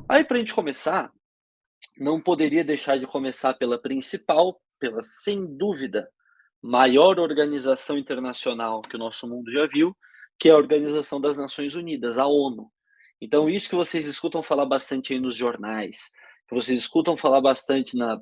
Aí, para a gente começar, não poderia deixar de começar pela principal, pela sem dúvida maior organização internacional que o nosso mundo já viu, que é a Organização das Nações Unidas, a ONU. Então, isso que vocês escutam falar bastante aí nos jornais, que vocês escutam falar bastante na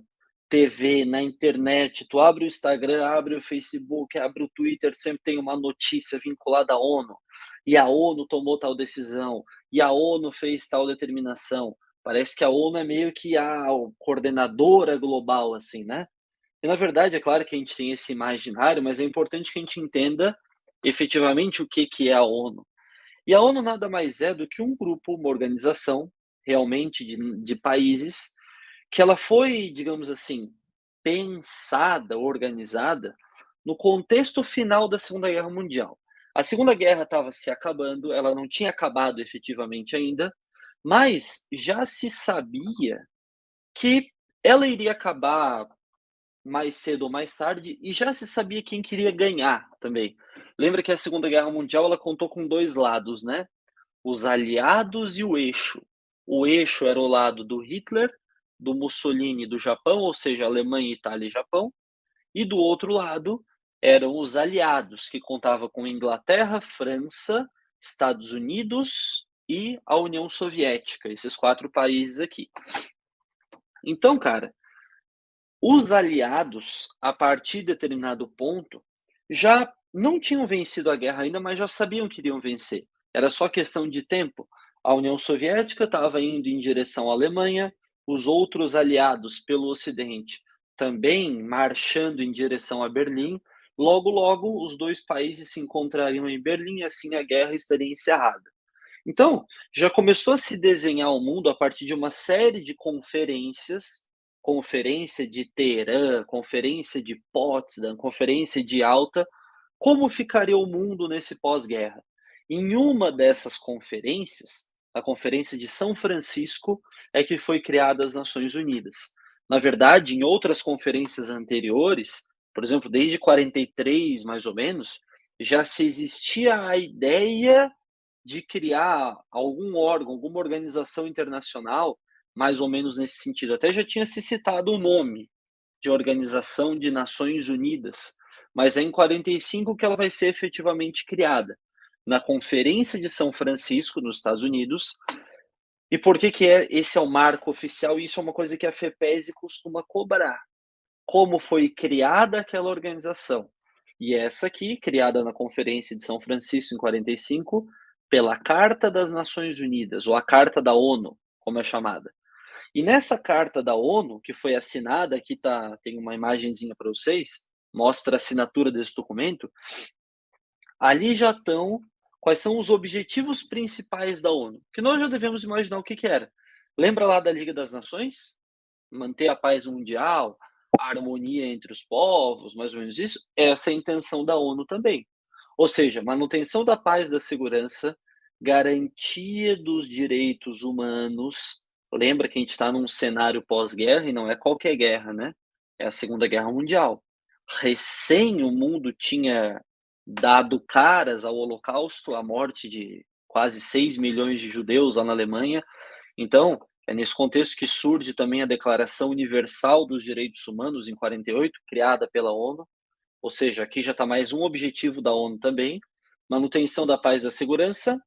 TV, na internet, tu abre o Instagram, abre o Facebook, abre o Twitter, sempre tem uma notícia vinculada à ONU. E a ONU tomou tal decisão, e a ONU fez tal determinação. Parece que a ONU é meio que a coordenadora global, assim, né? E na verdade, é claro que a gente tem esse imaginário, mas é importante que a gente entenda efetivamente o que que é a ONU. E a ONU nada mais é do que um grupo, uma organização, realmente de países, que ela foi, digamos assim, pensada, organizada, no contexto final da Segunda Guerra Mundial. A Segunda Guerra estava se acabando, ela não tinha acabado efetivamente ainda, mas já se sabia que ela iria acabar mais cedo ou mais tarde, e já se sabia quem queria ganhar também. Lembra que a Segunda Guerra Mundial ela contou com 2 lados, né, os aliados e o eixo. O eixo era o lado do Hitler, do Mussolini e do Japão, ou seja, Alemanha, Itália e Japão, e do outro lado eram os aliados, que contava com Inglaterra, França, Estados Unidos e a União Soviética, esses 4 países aqui. Então, cara, os aliados, a partir de determinado ponto, já não tinham vencido a guerra ainda, mas já sabiam que iriam vencer. Era só questão de tempo. A União Soviética estava indo em direção à Alemanha, os outros aliados pelo Ocidente também marchando em direção a Berlim. Logo, logo, os dois países se encontrariam em Berlim e assim a guerra estaria encerrada. Então, já começou a se desenhar o mundo a partir de uma série de conferências, conferência de Teherã, conferência de Potsdam, conferência de Alta, como ficaria o mundo nesse pós-guerra. Em uma dessas conferências, a Conferência de São Francisco, é que foi criada as Nações Unidas. Na verdade, em outras conferências anteriores, por exemplo, desde 43, mais ou menos, já se existia a ideia de criar algum órgão, alguma organização internacional, mais ou menos nesse sentido. Até já tinha se citado o nome de Organização de Nações Unidas, mas é em 45 que ela vai ser efetivamente criada, na Conferência de São Francisco, nos Estados Unidos. E por que que esse é o marco oficial? Isso é uma coisa que a FEPESE costuma cobrar. Como foi criada aquela organização? E essa aqui, criada na Conferência de São Francisco em 45, pela Carta das Nações Unidas, ou a Carta da ONU, como é chamada. E nessa Carta da ONU, que foi assinada, aqui tem uma imagenzinha para vocês, mostra a assinatura desse documento, ali já estão quais são os objetivos principais da ONU, que nós já devemos imaginar o que que era. Lembra lá da Liga das Nações? Manter a paz mundial, a harmonia entre os povos, mais ou menos isso, essa é a intenção da ONU também. Ou seja, manutenção da paz, da segurança, garantia dos direitos humanos. Lembra que a gente está num cenário pós-guerra e não é qualquer guerra, né? É a Segunda Guerra Mundial. Recém o mundo tinha dado caras ao Holocausto, à morte de quase 6 milhões de judeus lá na Alemanha. Então, é nesse contexto que surge também a Declaração Universal dos Direitos Humanos, em 48, criada pela ONU. Ou seja, aqui já está mais um objetivo da ONU também: manutenção da paz e da segurança,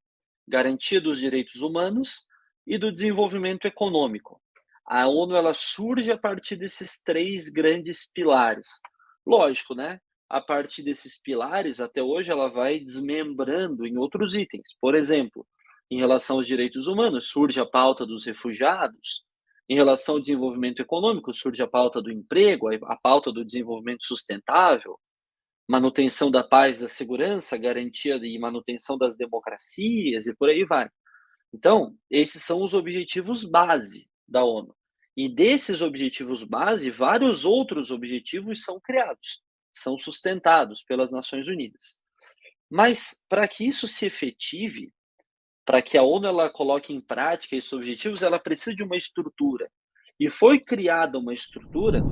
garantia dos direitos humanos e do desenvolvimento econômico. A ONU ela surge a partir desses 3 grandes pilares. Lógico, né? A partir desses pilares, até hoje, ela vai desmembrando em outros itens. Por exemplo, em relação aos direitos humanos, surge a pauta dos refugiados. Em relação ao desenvolvimento econômico, surge a pauta do emprego, a pauta do desenvolvimento sustentável, manutenção da paz, da segurança, garantia e manutenção das democracias e por aí vai. Então, esses são os objetivos base da ONU. E desses objetivos base, vários outros objetivos são criados, são sustentados pelas Nações Unidas. Mas para que isso se efetive, para que a ONU ela coloque em prática esses objetivos, ela precisa de uma estrutura. E foi criada uma estrutura